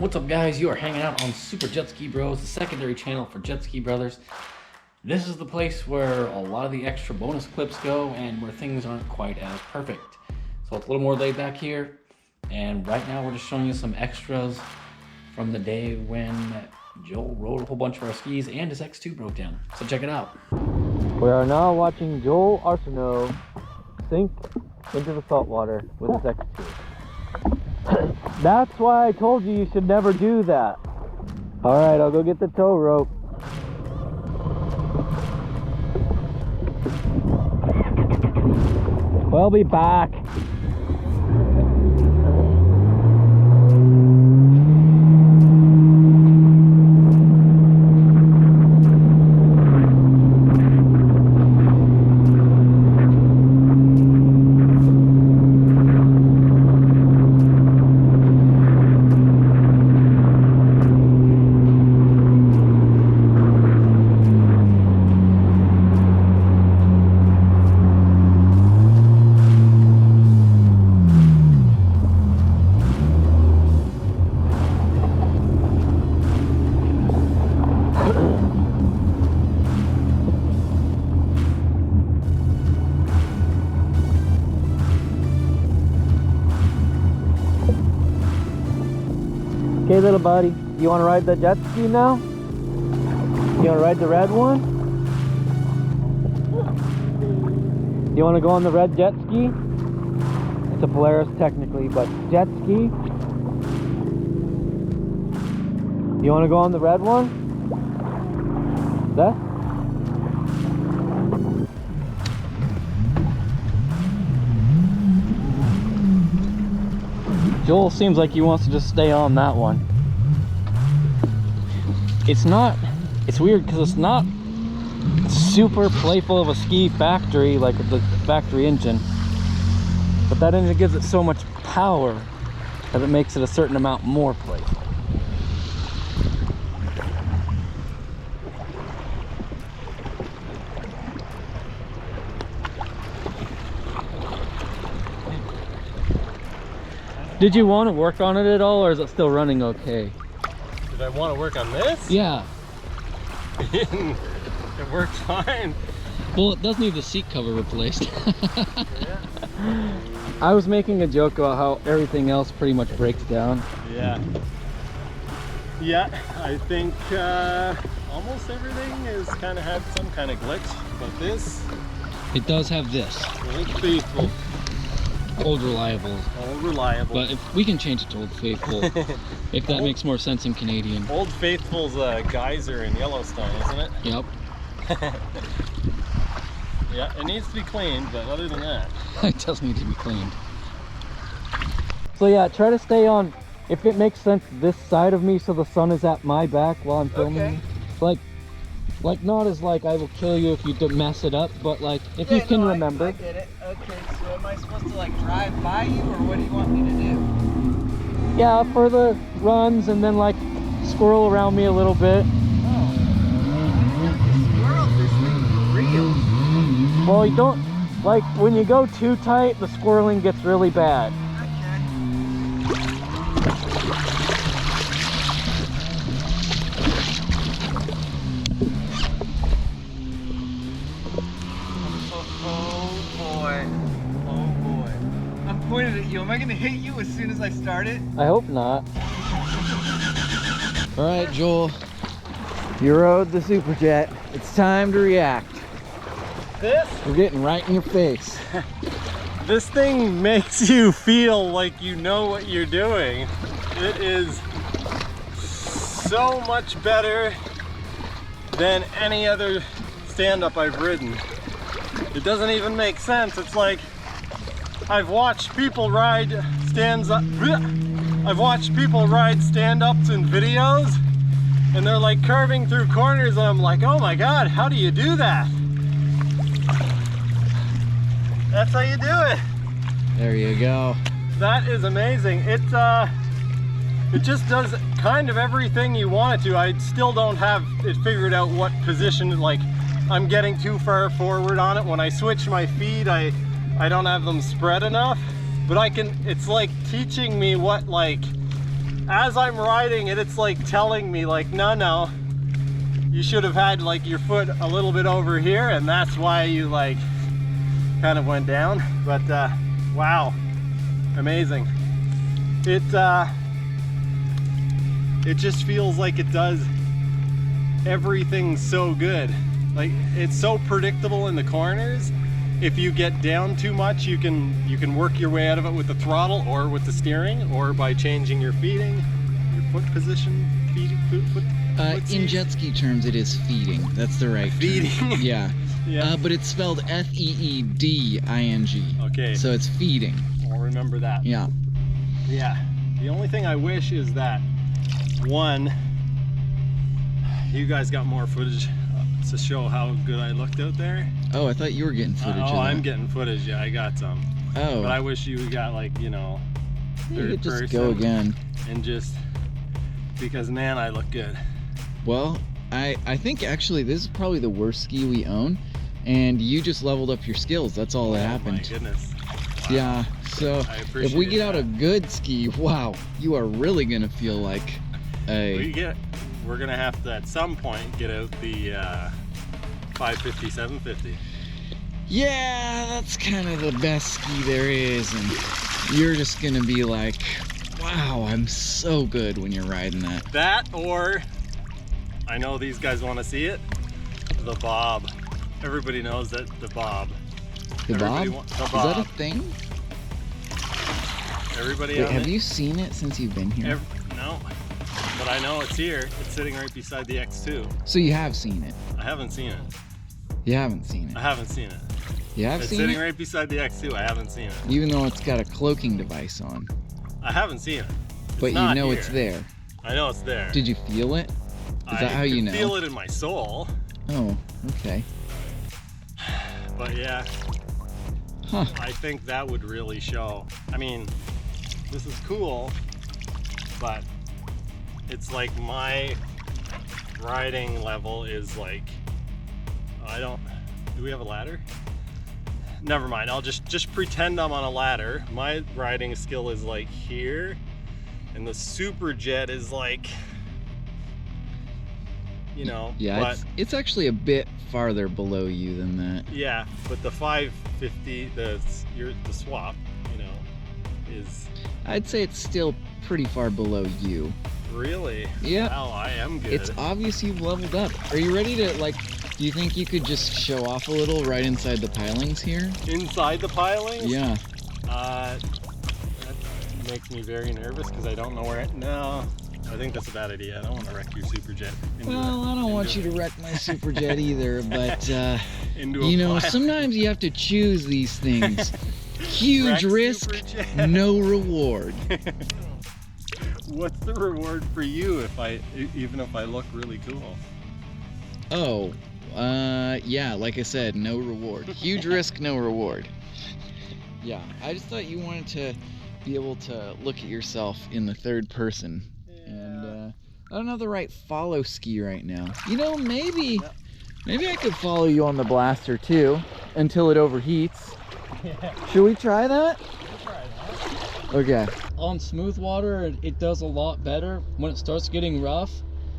What's up, guys? You are hanging out on Super Jet Ski Bros, the secondary channel for Jet Ski Brothers. This is the place where a lot of the extra bonus clips go and where things aren't quite as perfect. So it's a little more laid back here. And right now we're just showing you some extras from the day when Joel rode a whole bunch of our skis and his X2 broke down. So check it out. We are now watching Joel Arsenault sink into the salt water with his X2. That's why I told you you should never do that. All right, I'll go get the tow rope. We'll be back. Okay, little buddy, you want to ride the jet ski now? You want to ride the red one? You want to go on the red jet ski? It's a Polaris technically, but jet ski? You want to go on the red one? That? Joel seems like he wants to just stay on that one. It's weird because it's not super playful of a ski factory like the factory engine, but that engine gives it so much power that it makes it a certain amount more playful. Did you want to work on it at all, or is it still running okay? Did I want to work on this? Yeah. It worked fine. Well, it does need the seat cover replaced. Yeah. I was making a joke about how everything else pretty much breaks down. Yeah. Yeah, I think almost everything has kind of had some kind of glitch, but this... It does have this. Old Faithful. Old Reliable. Old Reliable. But if we can change it to Old Faithful, if that makes more sense in Canadian. Old Faithful's a geyser in Yellowstone, isn't it? Yep. Yeah, it needs to be cleaned, but other than that... It does need to be cleaned. So yeah, try to stay on, if it makes sense, this side of me so the sun is at my back while I'm filming. Okay. Like not as like I will kill you if you mess it up, but like if you can remember. I get it. Okay, so am I supposed to like drive by you, or what do you want me to do? Yeah, for the runs, and then like squirrel around me a little bit. Oh, squirrel, this thing's real. Well, you don't, like when you go too tight, the squirreling gets really bad. Pointed at you. Am I gonna hit you as soon as I start it? I hope not. All right, Joel. You rode the Superjet. It's time to react. We're getting right in your face. This thing makes you feel like you know what you're doing. It is so much better than any other stand-up I've ridden. It doesn't even make sense. It's like I've watched people ride stand-ups in videos, and they're like curving through corners, and I'm like, oh my god, how do you do that? That's how you do it. There you go. That is amazing. It just does kind of everything you want it to. I still don't have it figured out what position, like I'm getting too far forward on it. When I switch my feet, I don't have them spread enough, but I can, it's like teaching me what like as I'm riding it, it's like telling me like, no, you should have had like your foot a little bit over here, and that's why you like kind of went down. But wow, amazing. It just feels like it does everything so good. Like, it's so predictable in the corners. If you get down too much, you can work your way out of it with the throttle or with the steering, or by changing your feeding, your foot position, foot in jet ski terms, it is feeding. That's the right feeding. Term. Yeah. Yeah. But it's spelled F-E-E-D-I-N-G. Okay. So it's feeding. I'll remember that. Yeah. Yeah. The only thing I wish is that, one, you guys got more footage to show how good I looked out there. Oh, I thought you were getting footage of that. I'm getting footage. Yeah, I got some. Oh. But I wish you got, like, you know, You could third just go person, again. and just because, man, I look good. Well, I think actually this is probably the worst ski we own, and you just leveled up your skills. That's all that happened. Oh my goodness. Wow. Yeah, so I if appreciate we get out that. a good ski, wow, you are really gonna feel like We're gonna have to at some point get out the 550, 750. yeah, that's kind of the best ski there is, and you're just gonna be like, wow, I'm so good when you're riding that. That, or I know these guys want to see it. The bob. Everybody knows that the bob. The bob? The Is that a bob. thing? Everybody. Wait, on have it? you seen it since you've been here? No, but I know it's here. It's sitting right beside the X2. So you have seen it. I haven't seen it. You haven't seen I it. haven't seen it. You have It's seen sitting it? right beside the X2. I haven't seen it. Even though it's got a cloaking device on. I haven't seen it. But you not know here. it's there. I know it's there. Did you feel it? Is that how you know? I feel it in my soul. Oh, okay. But yeah, Huh. I think that would really show. I mean, this is cool, but it's like my riding level is like, do we have a ladder? Never mind, I'll just pretend I'm on a ladder. My riding skill is like here, and the Superjet is like, you know, Yeah, but it's actually a bit farther below you than that. yeah, but the 550, the swap, you know, is I'd say it's still pretty far below you. really, Yeah. wow, I am good. It's obvious you've leveled up. Are you ready to, like, do you think you could just show off a little right inside the pilings here? Inside the pilings? Yeah. That makes me very nervous because I don't know where no, I think that's a bad idea. I don't want to wreck your Superjet. Well, I don't want you to wreck my Superjet either, but, into a you know, pile. sometimes you have to choose these things. Huge Wreck risk, Superjet. no reward. What's the reward for you even if I look really cool? Oh, yeah, like I said, no reward. Huge risk, no reward. Yeah, I just thought you wanted to be able to look at yourself in the third person. And I don't have the right follow ski right now. You know, maybe I could follow you on the blaster too until it overheats. Yeah. Should we try that? We'll try that. Okay. On smooth water, it does a lot better. When it starts getting rough,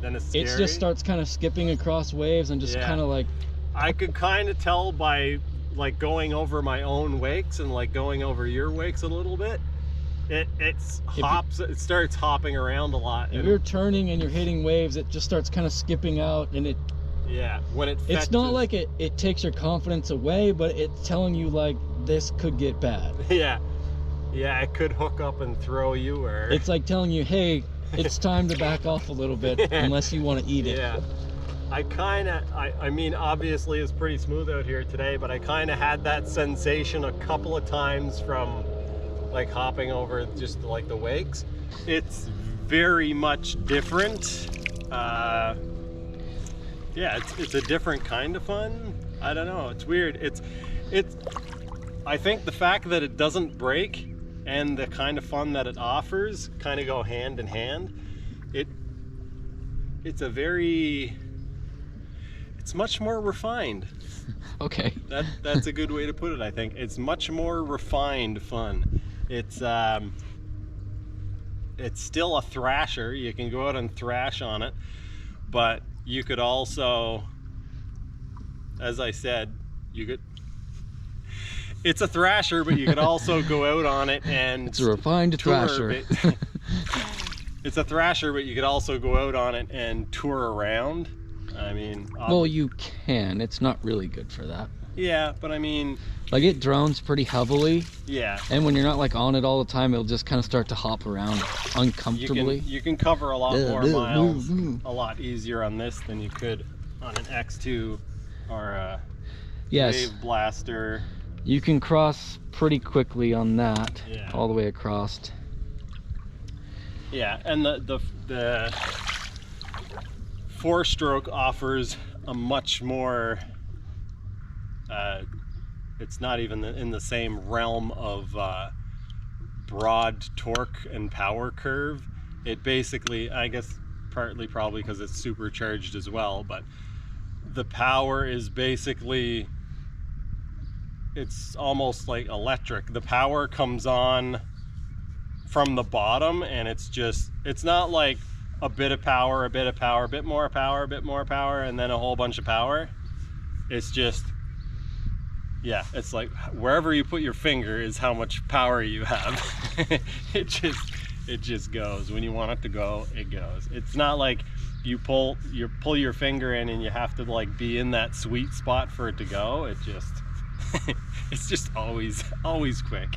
Then it's scary. it just starts kind of skipping across waves and just Yeah. kind of like, I could kind of tell by like going over my own wakes and like going over your wakes a little bit. It starts hopping around a lot. if and- you're turning and you're hitting waves, it just starts kind of skipping out, and yeah, when it it's not fetches. like it takes your confidence away, but it's telling you like this could get bad. Yeah, it could hook up and throw you, or It's like telling you, hey, it's time to back off a little bit unless you want to eat it. yeah. I mean, obviously it's pretty smooth out here today, but I kind of had that sensation a couple of times from like hopping over just like the wakes. It's very much different. Yeah, it's a different kind of fun. I don't know, it's weird. It's I think the fact that it doesn't break and the kind of fun that it offers kind of go hand in hand. It's much more refined. Okay. That's a good way to put it, I think. It's much more refined fun. It's it's still a thrasher. You can go out and thrash on it, but you could also, as I said, it's a thrasher, but you could also go out on it and It's a refined thrasher. It's a thrasher, but you could also go out on it and tour around. I mean, Well, you can. It's not really good for that. yeah, but I mean, Like, it drones pretty heavily, yeah. and when you're not like on it all the time, it'll just kind of start to hop around uncomfortably. You can cover a lot more miles a lot easier on this than you could on an X2 or a Yes, Wave Blaster. you can cross pretty quickly on that, Yeah. all the way across. Yeah, and the 4-stroke offers a much more, it's not even in the same realm of broad torque and power curve. It basically, I guess partly probably because it's supercharged as well, but the power is basically, it's almost like electric. The power comes on from the bottom, and it's not like a bit of power, a bit of power, a bit more power, a bit more power, and then a whole bunch of power. It's just, yeah, it's like wherever you put your finger is how much power you have. it just goes. When you want it to go, it goes. It's not like you pull your finger in and you have to like be in that sweet spot for it to go. It just it's just always quick.